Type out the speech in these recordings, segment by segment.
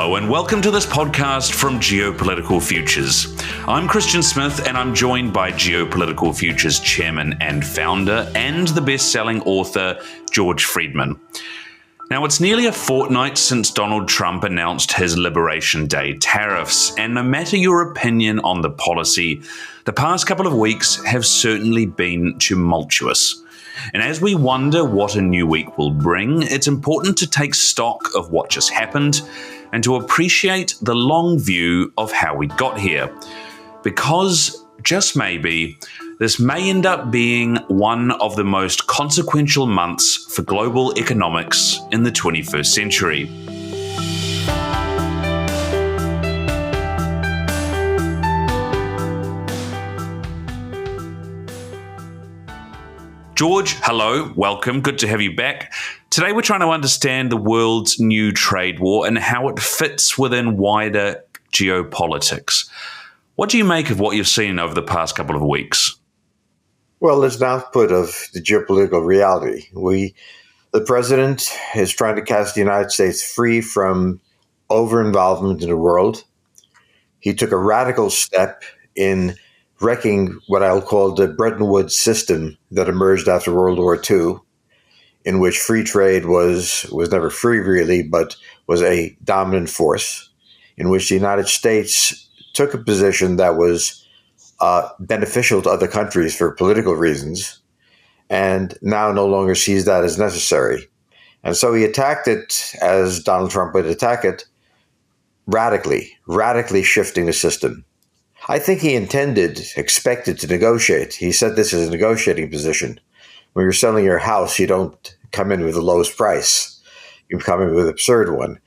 Hello and welcome to this podcast from Geopolitical Futures. I'm Christian Smith and I'm joined by Geopolitical Futures chairman and founder and the best-selling author, George Friedman. Now, it's nearly a fortnight since Donald Trump announced his Liberation Day tariffs, and no matter your opinion on the policy, the past couple of weeks have certainly been tumultuous. And as we wonder what a new week will bring, it's important to take stock of what just happened and to appreciate the long view of how we got here. Because, just maybe, this may end up being one of the most consequential months for global economics in the 21st century. George, hello, welcome, good to have you back. Today we're trying to understand the world's new trade war and how it fits within wider geopolitics. What do you make of what you've seen over the past couple of weeks? Well, it's an output of the geopolitical reality. The president is trying to cast the United States free from over-involvement in the world. He took a radical step in wrecking what I'll call the Bretton Woods system that emerged after World War II, in which free trade was never free really, but was a dominant force, in which the United States took a position that was beneficial to other countries for political reasons, and now no longer sees that as necessary. And so he attacked it, as Donald Trump would attack it, radically shifting the system. I think he expected to negotiate. He said this is a negotiating position. When you're selling your house, you don't come in with the lowest price. You come in with an absurd one.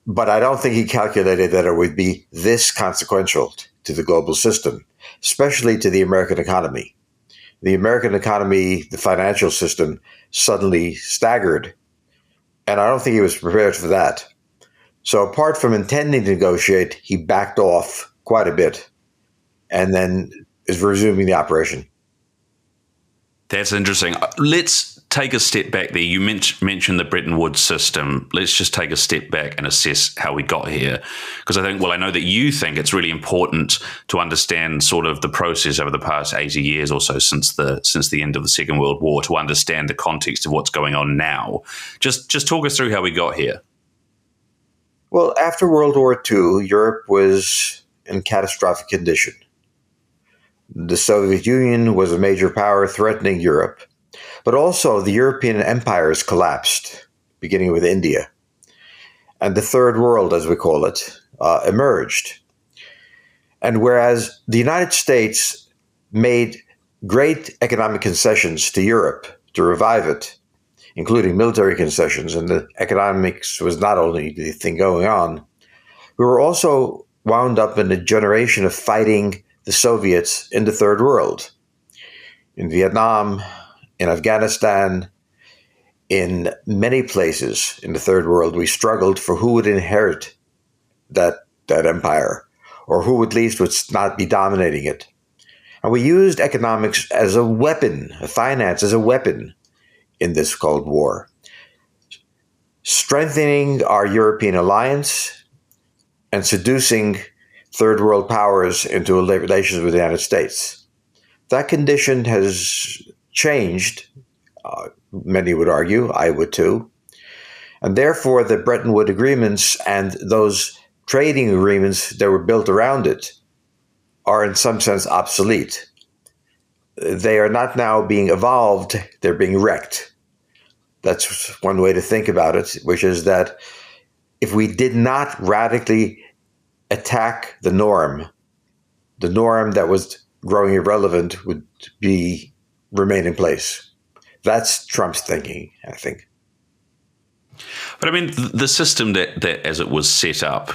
But I don't think he calculated that it would be this consequential to the global system, especially to the American economy. The American economy, the financial system, suddenly staggered. And I don't think he was prepared for that. So apart from intending to negotiate, he backed off quite a bit and then is resuming the operation. That's interesting. Let's take a step back there. You mentioned the Bretton Woods system. Let's just take a step back and assess how we got here. Because I know that you think it's really important to understand sort of the process over the past 80 years or so since the end of the Second World War to understand the context of what's going on now. Just talk us through how we got here. Well, after World War II, Europe was in catastrophic condition. The Soviet Union was a major power threatening Europe, but also the European empires collapsed, beginning with India. And the Third World, as we call it, emerged. And whereas the United States made great economic concessions to Europe to revive it, including military concessions, and the economics was not only the thing going on, we were also wound up in a generation of fighting the Soviets in the Third World, in Vietnam, in Afghanistan, in many places in the Third World. We struggled for who would inherit that empire, or who at least would not be dominating it. And we used economics as a weapon, finance as a weapon in this Cold War, strengthening our European alliance and seducing Third World powers into relations with the United States. That condition has changed, many would argue, I would too. And therefore, the Bretton Woods agreements and those trading agreements that were built around it are in some sense obsolete. They are not now being evolved, they're being wrecked. That's one way to think about it, which is that if we did not radically attack the norm that was growing irrelevant would remain in place. That's Trump's thinking, I think. But I mean, the system that as it was set up,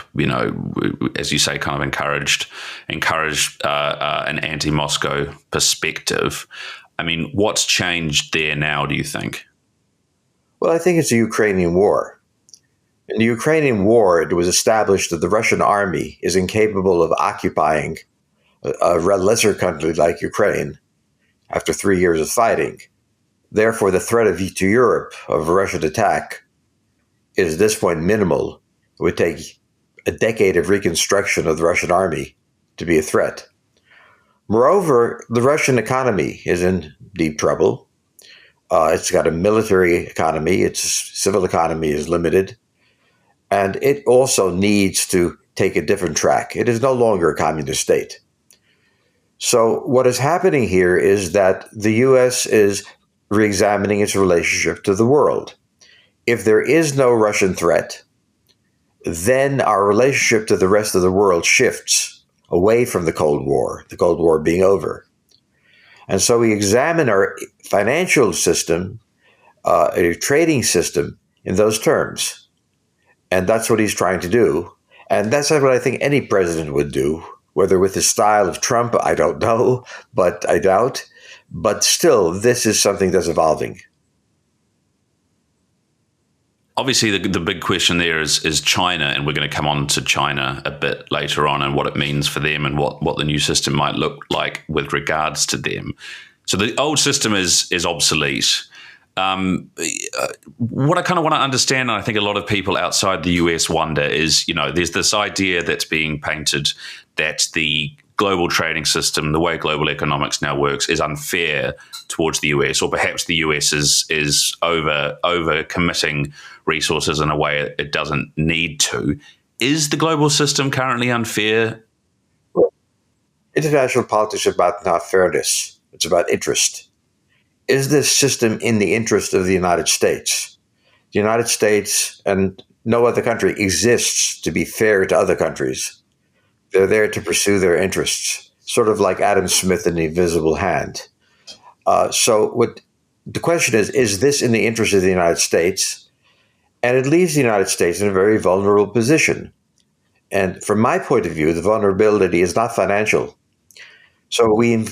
as you say, kind of encouraged an anti-Moscow perspective. I mean, what's changed there now, do you think? Well, I think it's the Ukrainian war. In the Ukrainian war, it was established that the Russian army is incapable of occupying a lesser country like Ukraine after 3 years of fighting. Therefore, the threat to Europe of a Russian attack is at this point minimal. It would take a decade of reconstruction of the Russian army to be a threat. Moreover, the Russian economy is in deep trouble. It's got a military economy. Its civil economy is limited. And it also needs to take a different track. It is no longer a communist state. So what is happening here is that the U.S. is re-examining its relationship to the world. If there is no Russian threat, then our relationship to the rest of the world shifts away from the Cold War being over. And so we examine our financial system, a trading system in those terms. And that's what he's trying to do. And that's what I think any president would do, whether with the style of Trump, I don't know, but I doubt. But still, this is something that's evolving. Obviously, the big question there is China, and we're going to come on to China a bit later on and what it means for them and what the new system might look like with regards to them. So the old system is obsolete. What I kind of want to understand, and I think a lot of people outside the US wonder, is, there's this idea that's being painted that the global trading system, the way global economics now works, is unfair towards the US, or perhaps the US is over committing resources in a way it doesn't need to. Is the global system currently unfair? Well, international politics is about not fairness. It's about interest. Is this system in the interest of the United States? The United States and no other country exists to be fair to other countries. They're there to pursue their interests, sort of like Adam Smith and the Invisible Hand. So what the question is this in the interest of the United States? And it leaves the United States in a very vulnerable position. And from my point of view, the vulnerability is not financial. So we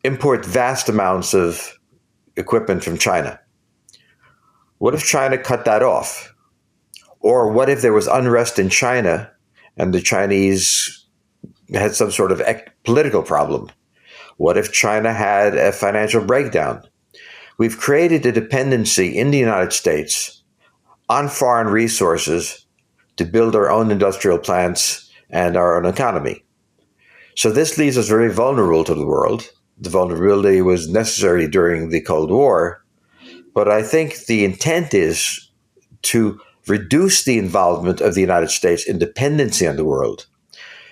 import vast amounts of equipment from China. What if China cut that off? Or what if there was unrest in China and the Chinese had some sort of political problem? What if China had a financial breakdown? We've created a dependency in the United States on foreign resources to build our own industrial plants and our own economy. So this leaves us very vulnerable to the world. The vulnerability was necessary during the Cold War, but I think the intent is to reduce the involvement of the United States in dependency on the world.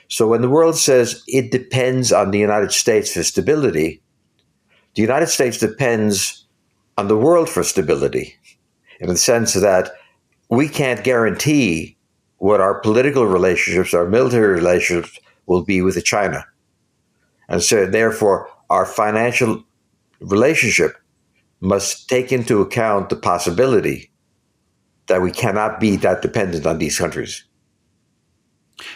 So when the world says it depends on the United States for stability, the United States depends on the world for stability, in the sense that we can't guarantee what our political relationships, our military relationships will be with China. And so therefore, our financial relationship must take into account the possibility that we cannot be that dependent on these countries.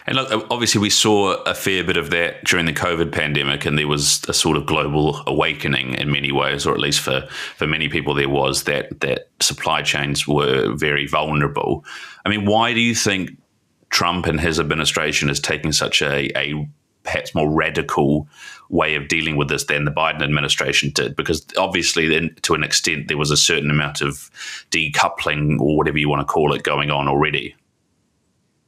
And look, obviously we saw a fair bit of that during the COVID pandemic, and there was a sort of global awakening in many ways, or at least for many people there was, that supply chains were very vulnerable. I mean, why do you think Trump and his administration is taking such a perhaps more radical way of dealing with this than the Biden administration did? Because obviously, then, to an extent, there was a certain amount of decoupling, or whatever you want to call it, going on already.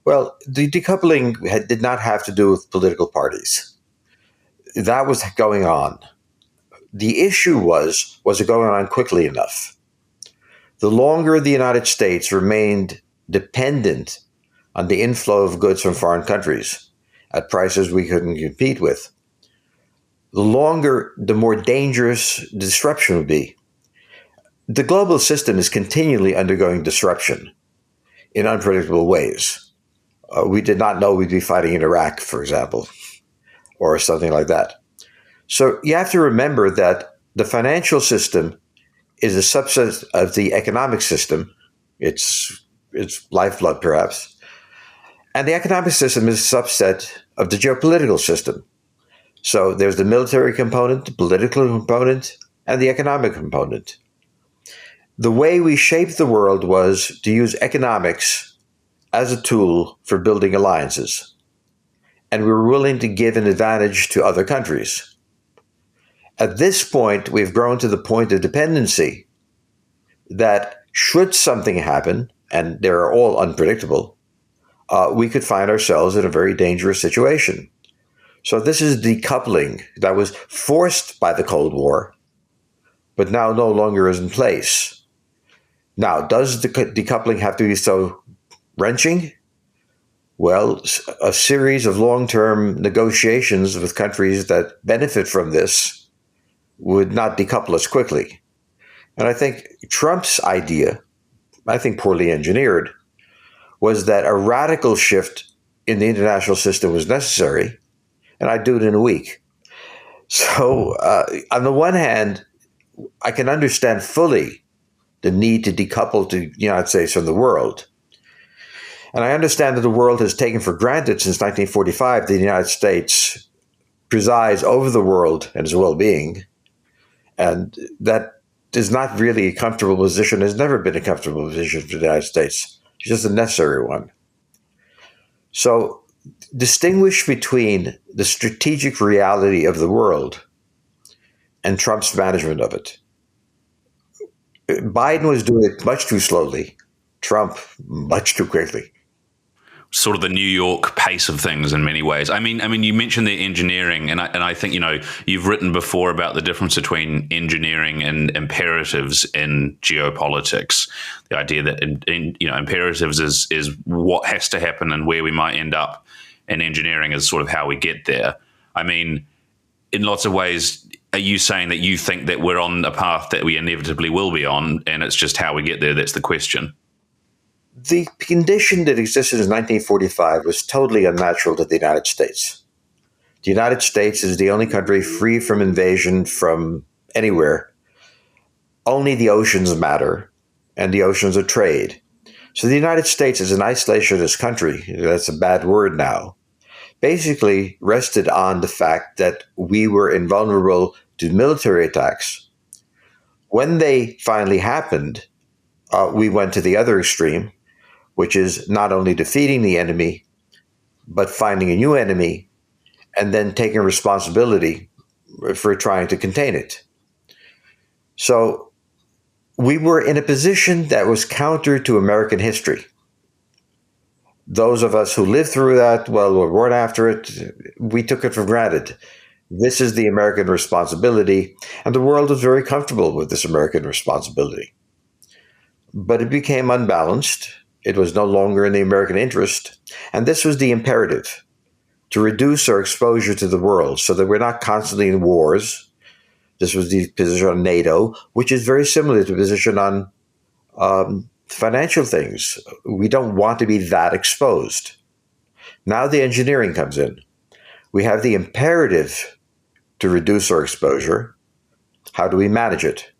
Well, the decoupling did not have to do with political parties. That was going on. The issue was it going on quickly enough? The longer the United States remained dependent on the inflow of goods from foreign countries at prices we couldn't compete with, the more dangerous disruption would be. The global system is continually undergoing disruption in unpredictable ways. We did not know we'd be fighting in Iraq, for example, or something like that. So you have to remember that the financial system is a subset of the economic system. It's lifeblood, perhaps. And the economic system is a subset of the geopolitical system. So there's the military component, the political component, and the economic component. The way we shaped the world was to use economics as a tool for building alliances. And we were willing to give an advantage to other countries. At this point, we've grown to the point of dependency that should something happen, and they're all unpredictable, we could find ourselves in a very dangerous situation. So this is decoupling that was forced by the Cold War, but now no longer is in place. Now, does the decoupling have to be so wrenching? Well, a series of long-term negotiations with countries that benefit from this would not decouple us quickly. And I think Trump's idea, I think poorly engineered, was that a radical shift in the international system was necessary, and I'd do it in a week. So, on the one hand, I can understand fully the need to decouple the United States from the world. And I understand that the world has taken for granted since 1945 that the United States presides over the world and its well-being. And that is not really a comfortable position, has never been a comfortable position for the United States. It's just a necessary one. So distinguish between the strategic reality of the world and Trump's management of it. Biden was doing it much too slowly. Trump, much too quickly. Sort of the New York pace of things in many ways. I mean, you mentioned the engineering, and I think you've written before about the difference between engineering and imperatives in geopolitics. The idea that imperatives is what has to happen and where we might end up, and engineering is sort of how we get there. I mean, in lots of ways, are you saying that you think that we're on a path that we inevitably will be on, and it's just how we get there that's the question? The condition that existed in 1945 was totally unnatural to the United States. The United States is the only country free from invasion from anywhere. Only the oceans matter, and the oceans are trade. So the United States is an isolationist country, that's a bad word now, basically rested on the fact that we were invulnerable to military attacks. When they finally happened, we went to the other extreme, which is not only defeating the enemy, but finding a new enemy and then taking responsibility for trying to contain it. So we were in a position that was counter to American history. Those of us who lived through that, well, were born after it, we took it for granted. This is the American responsibility, and the world was very comfortable with this American responsibility. But it became unbalanced. It was no longer in the American interest. And this was the imperative, to reduce our exposure to the world so that we're not constantly in wars. This was the position on NATO, which is very similar to the position on financial things. We don't want to be that exposed. Now the engineering comes in. We have the imperative to reduce our exposure. How do we manage it?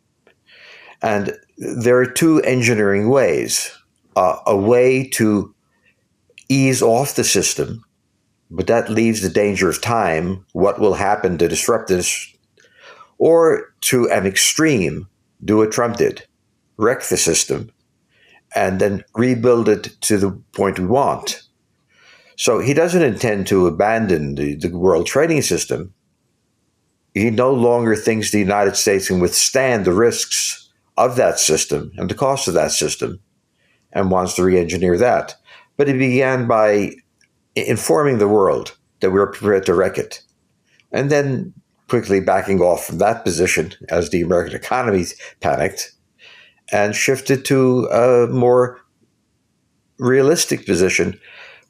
And there are two engineering ways. A way to ease off the system, but that leaves the danger of time, what will happen to disrupt this, or to an extreme, do what Trump did, wreck the system, and then rebuild it to the point we want. So he doesn't intend to abandon the world trading system. He no longer thinks the United States can withstand the risks of that system and the cost of that system, and wants to re-engineer that. But he began by informing the world that we were prepared to wreck it, and then quickly backing off from that position as the American economy panicked and shifted to a more realistic position,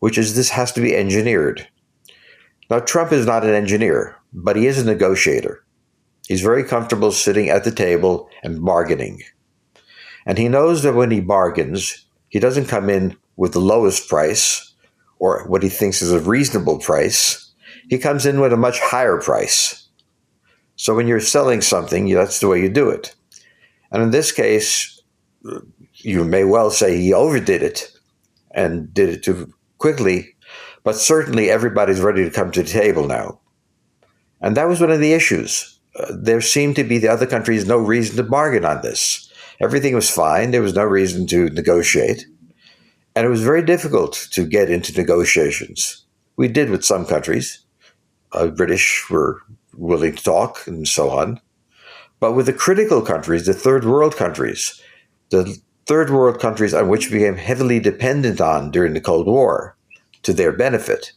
which is this has to be engineered. Now, Trump is not an engineer, but he is a negotiator. He's very comfortable sitting at the table and bargaining. And he knows that when he bargains, he doesn't come in with the lowest price or what he thinks is a reasonable price. He comes in with a much higher price. So when you're selling something, that's the way you do it. And in this case, you may well say he overdid it and did it too quickly, but certainly everybody's ready to come to the table now. And that was one of the issues. There seemed to be the other countries no reason to bargain on this. Everything was fine. There was no reason to negotiate. And it was very difficult to get into negotiations. We did with some countries. British were willing to talk and so on. But with the critical countries, the third world countries on which we became heavily dependent on during the Cold War, to their benefit,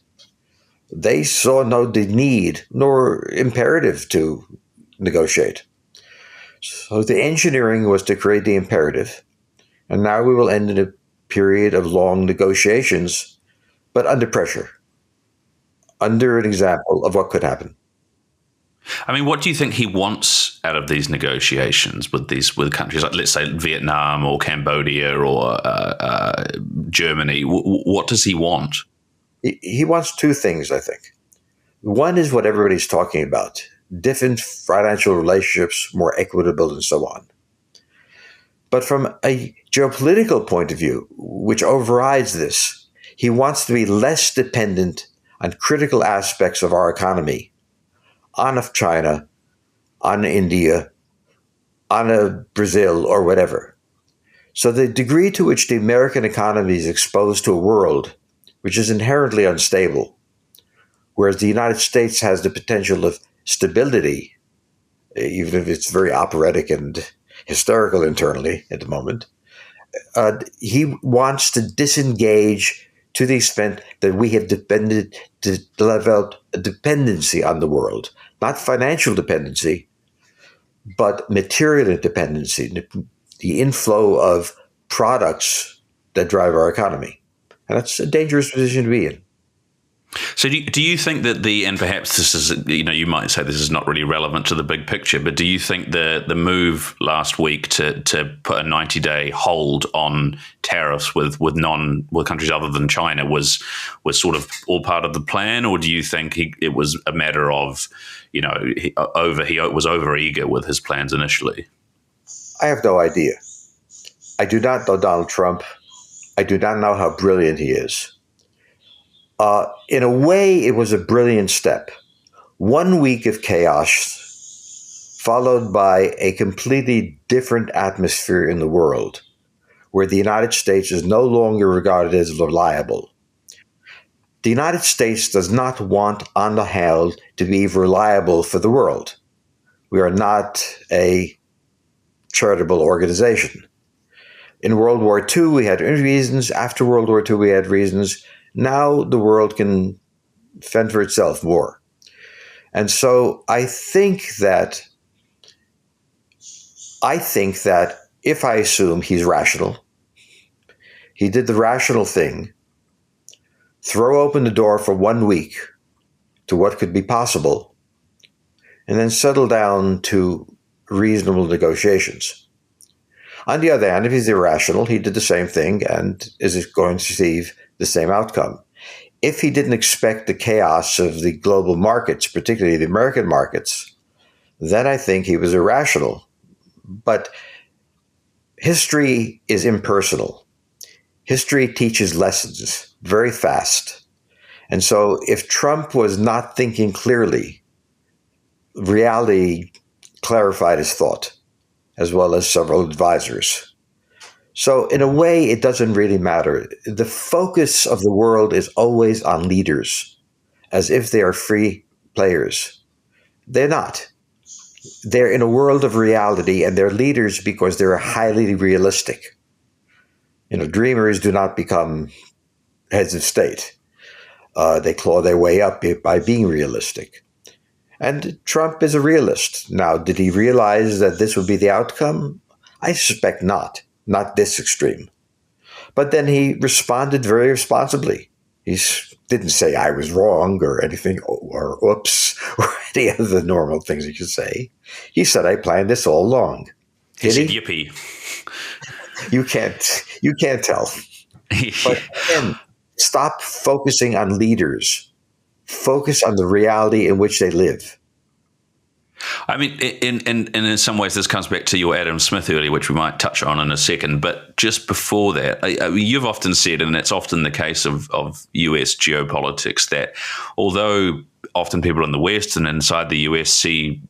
they saw no need nor imperative to negotiate. So the engineering was to create the imperative, and now we will end in a period of long negotiations, but under pressure, under an example of what could happen. I mean, what do you think he wants out of these negotiations with countries like, let's say, Vietnam or Cambodia or Germany? What does he want? He wants two things, I think. One is what everybody's talking about: different financial relationships, more equitable, and so on. But from a geopolitical point of view, which overrides this, he wants to be less dependent on critical aspects of our economy, on of China, on India, on a Brazil, or whatever. So the degree to which the American economy is exposed to a world which is inherently unstable, whereas the United States has the potential of stability, even if it's very operatic and hysterical internally at the moment, he wants to disengage to the extent that we have developed a dependency on the world, not financial dependency, but material dependency, the inflow of products that drive our economy. And that's a dangerous position to be in. So do you think that and perhaps this is, you might say this is not really relevant to the big picture, but do you think the move last week to put a 90-day hold on tariffs with countries other than China was sort of all part of the plan, or do you think it was a matter of, he was over eager with his plans initially? I have no idea. I do not know Donald Trump. I do not know how brilliant he is. In a way, it was a brilliant step. 1 week of chaos, followed by a completely different atmosphere in the world, where the United States is no longer regarded as reliable. The United States does not want on the whole to be reliable for the world. We are not a charitable organization. In World War II, we had reasons. After World War II, we had reasons. Now the world can fend for itself more. And so I think that if I assume he's rational, he did the rational thing, throw open the door for 1 week to what could be possible, and then settle down to reasonable negotiations. On the other hand, if he's irrational, he did the same thing and is going to receive the same outcome. If he didn't expect the chaos of the global markets, particularly the American markets, then I think he was irrational. But history is impersonal. History teaches lessons very fast. And so if Trump was not thinking clearly, reality clarified his thought, as well as several advisors. So in a way, it doesn't really matter. The focus of the world is always on leaders, as if they are free players. They're not. They're in a world of reality, and they're leaders because they're highly realistic. Dreamers do not become heads of state. They claw their way up by being realistic. And Trump is a realist. Now, did he realize that this would be the outcome? I suspect not this extreme. But then he responded very responsibly. He didn't say I was wrong or anything, or oops, or any of the normal things you should say. He said, I planned this all along. He said, yippee. You can't tell. But again, stop focusing on leaders. Focus on the reality in which they live. I mean, in some ways, this comes back to your Adam Smith earlier, which we might touch on in a second. But just before that, you've often said, and it's often the case of US geopolitics, that although often people in the West and inside the US see,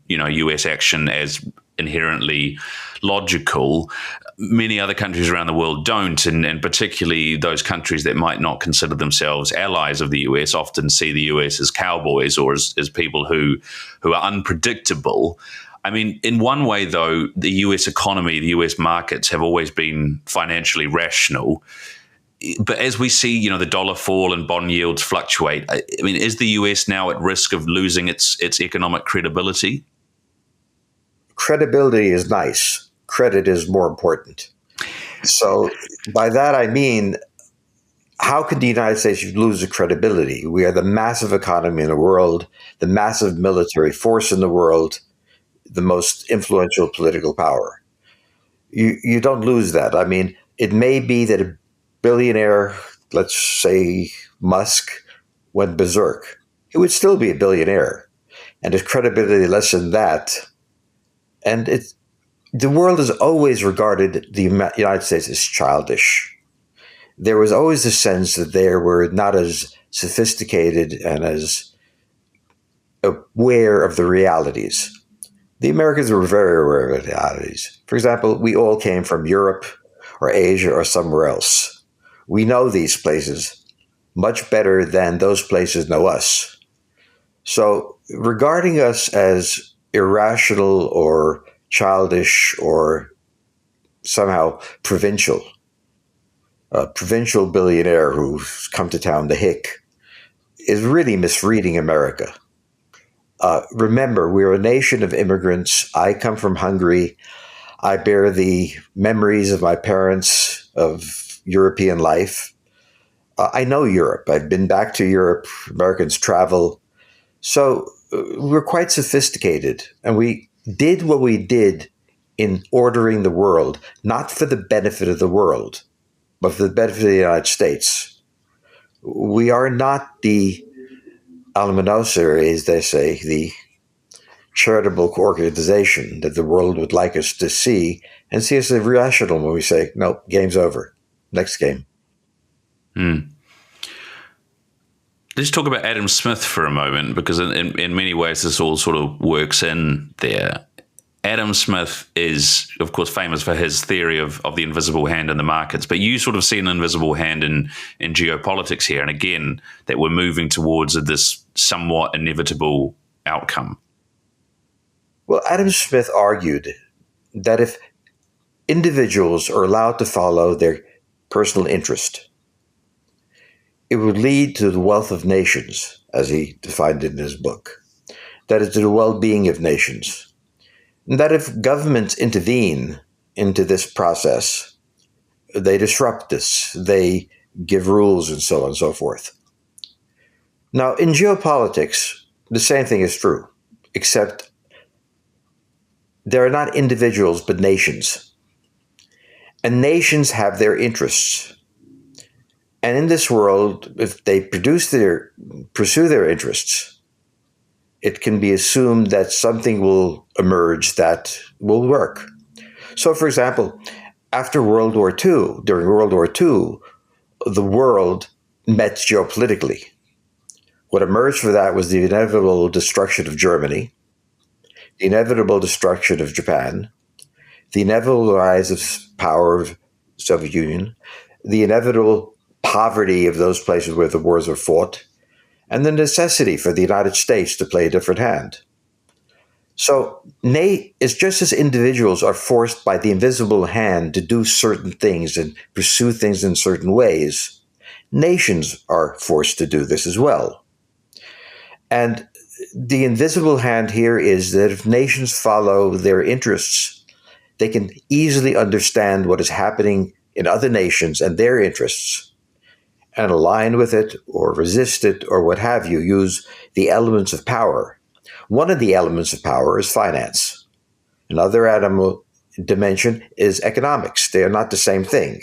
US action as inherently logical, many other countries around the world don't, and particularly those countries that might not consider themselves allies of the US often see the US as cowboys or as people who are unpredictable. I mean, in one way, though, the US economy, the US markets have always been financially rational. but as we see, the dollar fall and bond yields fluctuate, I mean, is the US now at risk of losing its economic credibility? Credibility is nice. Credit is more important. So by that I mean, how could the United States lose its credibility? We are the massive economy in the world, the massive military force in the world, the most influential political power. You don't lose that. I mean, it may be that a billionaire, let's say Musk, went berserk. He would still be a billionaire, and his credibility less than that. And the world has always regarded the United States as childish. There was always a sense that they were not as sophisticated and as aware of the realities. The Americans were very aware of the realities. For example, we all came from Europe or Asia or somewhere else. We know these places much better than those places know us. So regarding us as irrational or childish or somehow provincial, a provincial billionaire who's come to town to hick, is really misreading America. Remember, we're a nation of immigrants. I come from Hungary. I bear the memories of my parents of European life. I know Europe. I've been back to Europe. Americans travel. So we're quite sophisticated. And we did what we did in ordering the world, not for the benefit of the world, but for the benefit of the United States. We are not the Aluminosa, as they say, the charitable organization that the world would like us to see, and see us as irrational when we say, no, game's over. Next game. Let's talk about Adam Smith for a moment, because in many ways this all sort of works in there. Adam Smith is, of course, famous for his theory of the invisible hand in the markets, but you sort of see an invisible hand in geopolitics here, and again, that we're moving towards this somewhat inevitable outcome. Well, Adam Smith argued that if individuals are allowed to follow their personal interest, it would lead to the wealth of nations, as he defined it in his book. That is, to the well-being of nations. And that if governments intervene into this process, they disrupt this, they give rules and so on and so forth. Now, in geopolitics, the same thing is true, except there are not individuals but nations. And nations have their interests. And in this world, if they pursue their interests, it can be assumed that something will emerge that will work. So, for example, after World War II, during World War II, the world met geopolitically. What emerged for that was the inevitable destruction of Germany, the inevitable destruction of Japan, the inevitable rise of power of the Soviet Union, the inevitable poverty of those places where the wars were fought, and the necessity for the United States to play a different hand. So it's just as individuals are forced by the invisible hand to do certain things and pursue things in certain ways, nations are forced to do this as well. And the invisible hand here is that if nations follow their interests, they can easily understand what is happening in other nations and their interests, and align with it or resist it or what have you, use the elements of power. One of the elements of power is finance. Another dimension is economics. They are not the same thing.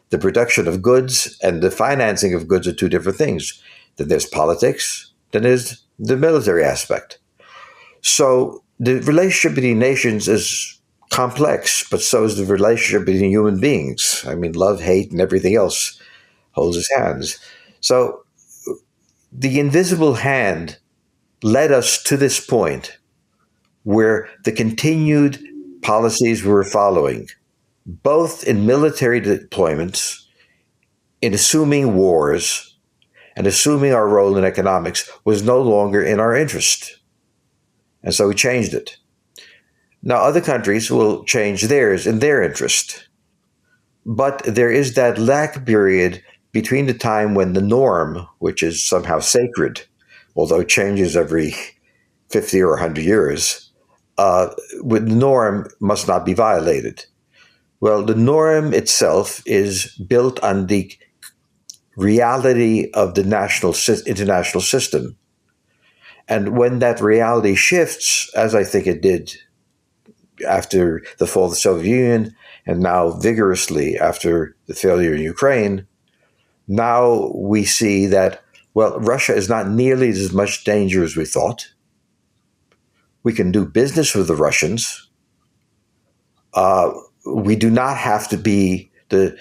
The production of goods and the financing of goods are two different things. Then there's politics, then there's the military aspect. So the relationship between nations is complex, but so is the relationship between human beings. I mean, love, hate, and everything else holds his hands. So the invisible hand led us to this point where the continued policies we're following, both in military deployments, in assuming wars, and assuming our role in economics, was no longer in our interest. And so we changed it. Now, other countries will change theirs in their interest. But there is that lag period between the time when the norm, which is somehow sacred, although it changes every 50 or 100 years, with the norm must not be violated. Well, the norm itself is built on the reality of the international system. And when that reality shifts, as I think it did after the fall of the Soviet Union, and now vigorously after the failure in Ukraine, now we see that, well, Russia is not nearly as much danger as we thought. We can do business with the Russians. We do not have to be the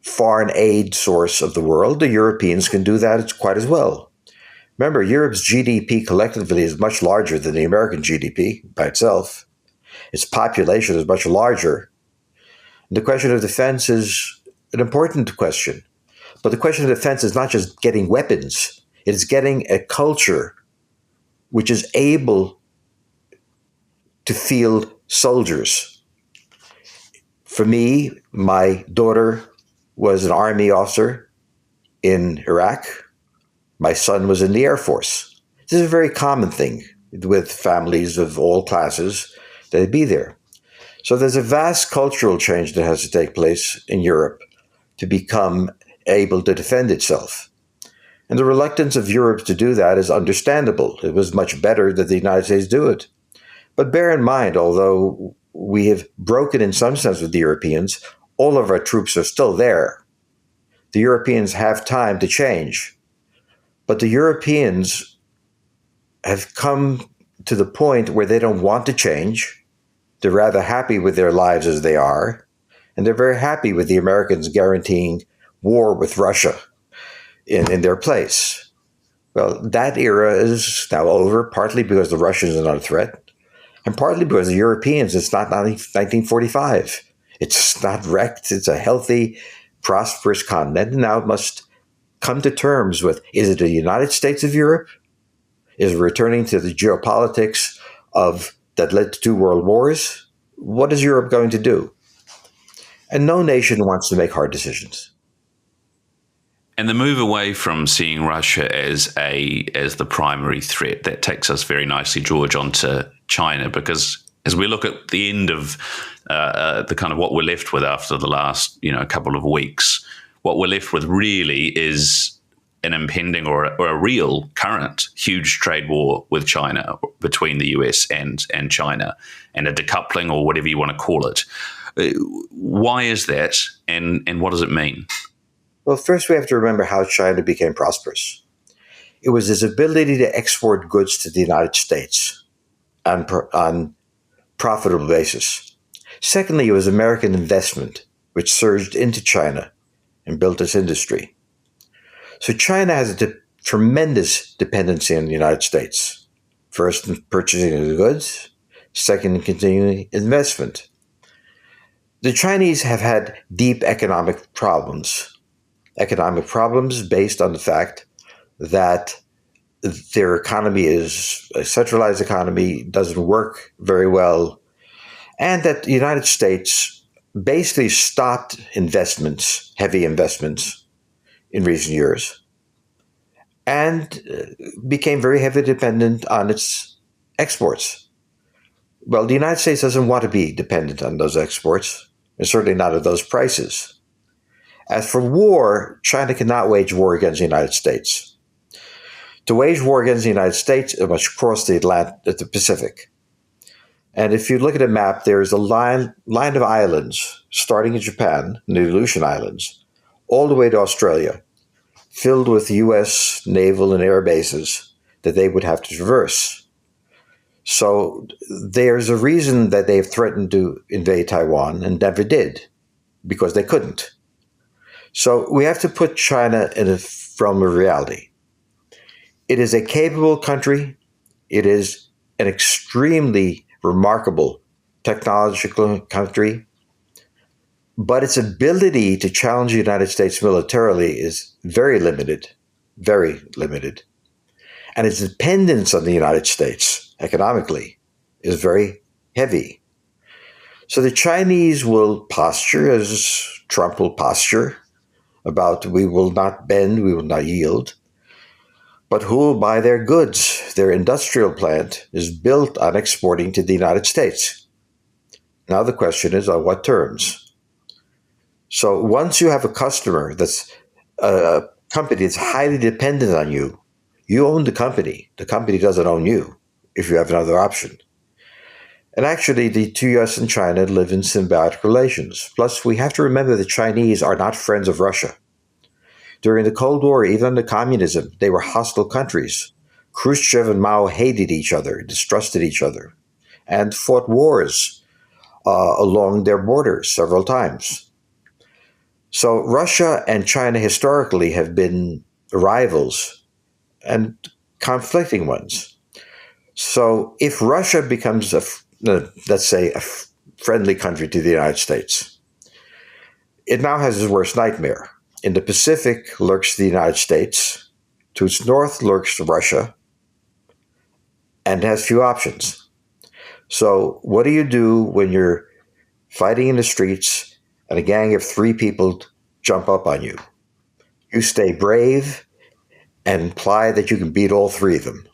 foreign aid source of the world. The Europeans can do that quite as well. Remember, Europe's GDP collectively is much larger than the American GDP by itself. Its population is much larger. The question of defense is an important question. But the question of defense is not just getting weapons, it is getting a culture which is able to field soldiers. For me, my daughter was an Army officer in Iraq. My son was in the Air Force. This is a very common thing with families of all classes that they'd be there. So there's a vast cultural change that has to take place in Europe to become able to defend itself. And the reluctance of Europe to do that is understandable. It was much better that the United States do it. But bear in mind, although we have broken in some sense with the Europeans, all of our troops are still there. The Europeans have time to change. But the Europeans have come to the point where they don't want to change. They're rather happy with their lives as they are. And they're very happy with the Americans guaranteeing war with Russia in their place. Well, that era is now over, partly because the Russians are not a threat, and partly because the Europeans, it's not 1945. It's not wrecked. It's a healthy, prosperous continent. And now it must come to terms with, is it the United States of Europe? Is it returning to the geopolitics that led to 2 world wars? What is Europe going to do? And no nation wants to make hard decisions. And the move away from seeing Russia as the primary threat, that takes us very nicely, George, onto China, because as we look at the end of the kind of what we're left with after the last couple of weeks, what we're left with really is an impending or a real current huge trade war with China, between the US and China, and a decoupling, or whatever you want to call it. Why is that, and what does it mean? Well, first we have to remember how China became prosperous. It was its ability to export goods to the United States on profitable basis. Secondly, it was American investment, which surged into China and built its industry. So China has a tremendous dependency on the United States. First, in purchasing of the goods. Second, in continuing investment. The Chinese have had deep economic problems based on the fact that their economy is a centralized economy, doesn't work very well, and that the United States basically stopped investments, heavy investments, in recent years, and became very heavily dependent on its exports. Well, the United States doesn't want to be dependent on those exports, and certainly not at those prices. As for war, China cannot wage war against the United States. To wage war against the United States, it must cross the Pacific. And if you look at a map, there is a line of islands, starting in Japan, the Aleutian Islands, all the way to Australia, filled with U.S. naval and air bases that they would have to traverse. So there's a reason that they've threatened to invade Taiwan and never did, because they couldn't. So we have to put China in a realm of reality. It is a capable country. It is an extremely remarkable technological country. But its ability to challenge the United States militarily is very limited, very limited. And its dependence on the United States economically is very heavy. So the Chinese will posture as Trump will posture about we will not bend, we will not yield. But who will buy their goods? Their industrial plant is built on exporting to the United States. Now the question is on what terms? So once you have a customer that's a company that's highly dependent on you, you own the company. The company doesn't own you if you have another option. And actually, the two US and China live in symbiotic relations. Plus, we have to remember the Chinese are not friends of Russia. During the Cold War, even under communism, they were hostile countries. Khrushchev and Mao hated each other, distrusted each other, and fought wars along their borders several times. So Russia and China historically have been rivals and conflicting ones. So if Russia becomes let's say, a friendly country to the United States, it now has its worst nightmare. In the Pacific lurks the United States. To its north lurks Russia, and has few options. So what do you do when you're fighting in the streets and a gang of three people jump up on you? You stay brave and imply that you can beat all three of them.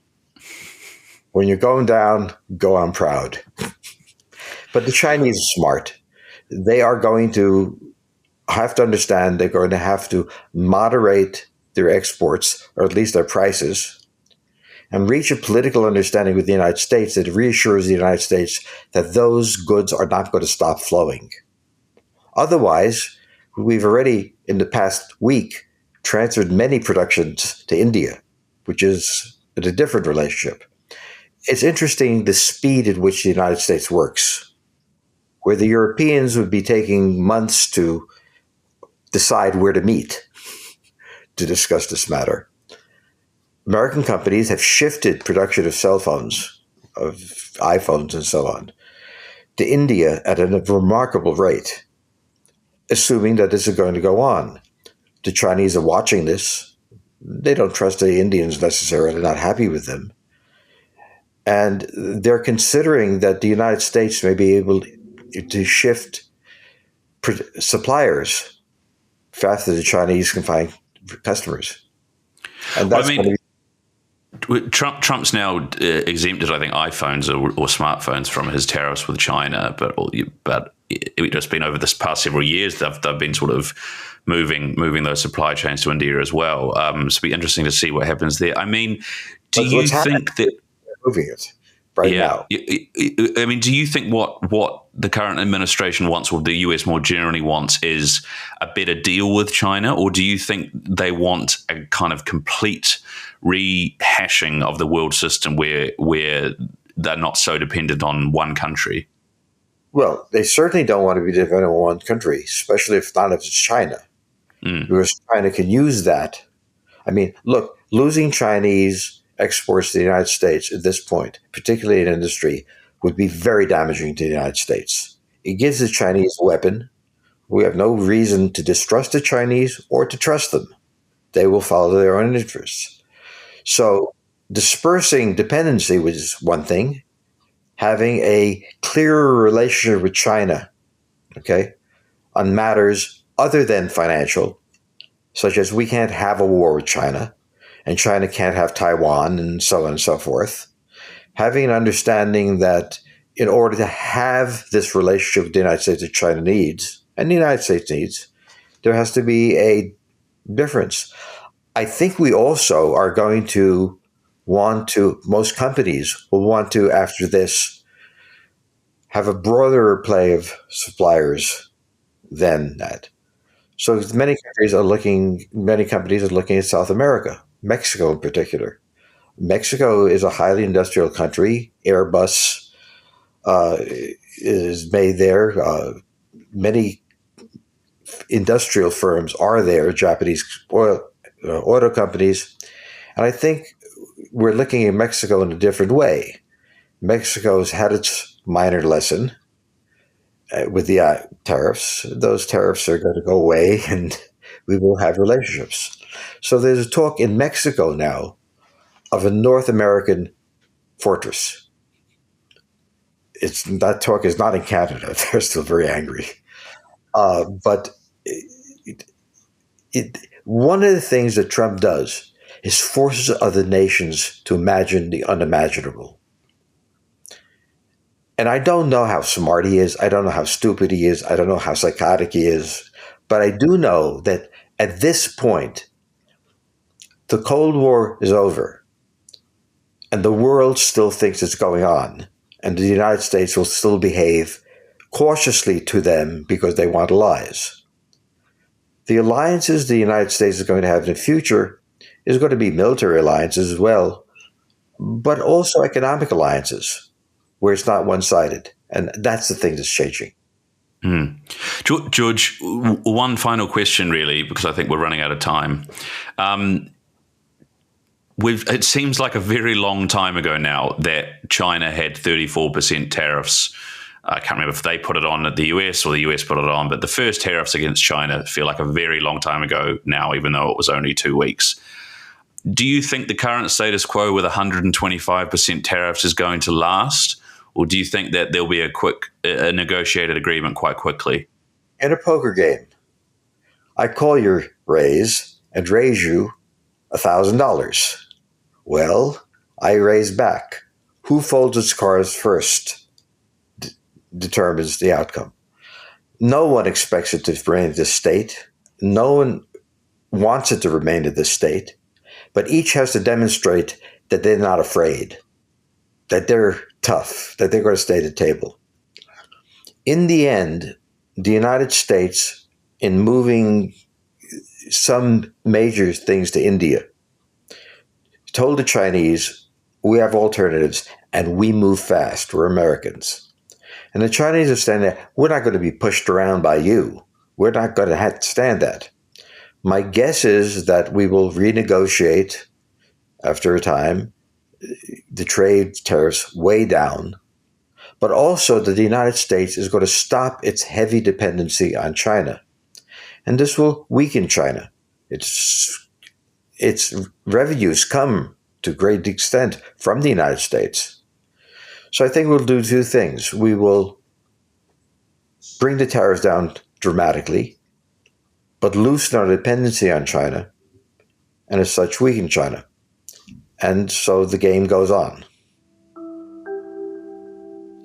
When you're going down, go on proud. But the Chinese are smart. They are going to have to understand they're going to have to moderate their exports, or at least their prices, and reach a political understanding with the United States that reassures the United States that those goods are not going to stop flowing. Otherwise, we've already, in the past week, transferred many productions to India, which is a different relationship. It's interesting the speed at which the United States works, where the Europeans would be taking months to decide where to meet to discuss this matter. American companies have shifted production of cell phones, of iPhones and so on, to India at a remarkable rate, assuming that this is going to go on. The Chinese are watching this. They don't trust the Indians necessarily, they're not happy with them. And they're considering that the United States may be able to shift suppliers faster than the Chinese can find customers. And that's Trump's now exempted, I think, iPhones or smartphones from his tariffs with China, but it's just been over this past several years they've been sort of moving those supply chains to India as well. So it'll be interesting to see what happens there. I mean, do you think that moving it right now? I mean, do you think what the current administration wants, or the US more generally wants, is a better deal with China, or do you think they want a kind of complete rehashing of the world system where they're not so dependent on one country? Well, they certainly don't want to be dependent on one country, especially if it's China, because China can use that. I mean, look, losing Chinese exports to the United States at this point, particularly in industry, would be very damaging to the United States. It gives the Chinese a weapon. We have no reason to distrust the Chinese or to trust them. They will follow their own interests. So dispersing dependency was one thing. Having a clearer relationship with China, on matters other than financial, such as we can't have a war with China, and China can't have Taiwan, and so on and so forth. Having an understanding that in order to have this relationship with the United States that China needs, and the United States needs, there has to be a difference. I think we also are going to most companies will want to, after this, have a broader play of suppliers than that. So many companies are looking at South America, Mexico in particular. Mexico is a highly industrial country. Airbus is made there. Many industrial firms are there, Japanese auto companies. And I think we're looking at Mexico in a different way. Mexico's had its minor lesson with the tariffs. Those tariffs are going to go away and we will have relationships. So there's a talk in Mexico now of a North American fortress. that talk is not in Canada. They're still very angry. But one of the things that Trump does is forces other nations to imagine the unimaginable. And I don't know how smart he is. I don't know how stupid he is. I don't know how psychotic he is. But I do know that at this point, the Cold War is over. And the world still thinks it's going on. And the United States will still behave cautiously to them because they want allies. The alliances the United States is going to have in the future is going to be military alliances as well, but also economic alliances where it's not one-sided. And that's the thing that's changing. George, one final question really, because I think we're running out of time. It seems like a very long time ago now that China had 34% tariffs. I can't remember if they put it on at the US or the US put it on, but the first tariffs against China feel like a very long time ago now, even though it was only 2 weeks. Do you think the current status quo with 125% tariffs is going to last? Or do you think that there'll be a negotiated agreement quite quickly? In a poker game, I call your raise and raise you $1,000. Well, I raise back. Who folds its cards first determines the outcome. No one expects it to remain at this state. No one wants it to remain at this state. But each has to demonstrate that they're not afraid, that they're tough, that they're going to stay at the table. In the end, the United States, in moving some major things to India, told the Chinese, we have alternatives and we move fast. We're Americans. And the Chinese are standing there, we're not going to be pushed around by you. We're not going to have to stand that. My guess is that we will renegotiate after a time the trade tariffs way down, but also that the United States is going to stop its heavy dependency on China. And this will weaken China. Its revenues come to a great extent from the United States. So I think we'll do two things. We will bring the tariffs down dramatically, but loosen our dependency on China, and as such weaken China. And so the game goes on.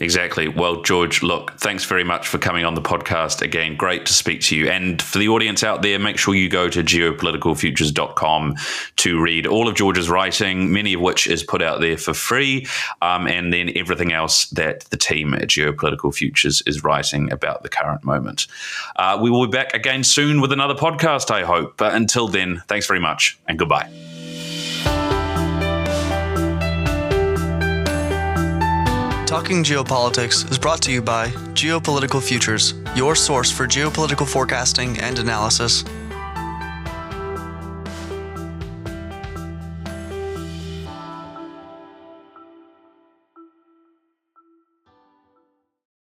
Exactly. Well, George, look, thanks very much for coming on the podcast again. Great to speak to you. And for the audience out there, make sure you go to geopoliticalfutures.com to read all of George's writing, many of which is put out there for free, and then everything else that the team at Geopolitical Futures is writing about the current moment. We will be back again soon with another podcast, I hope. But until then, thanks very much and goodbye. Talking Geopolitics is brought to you by Geopolitical Futures, your source for geopolitical forecasting and analysis.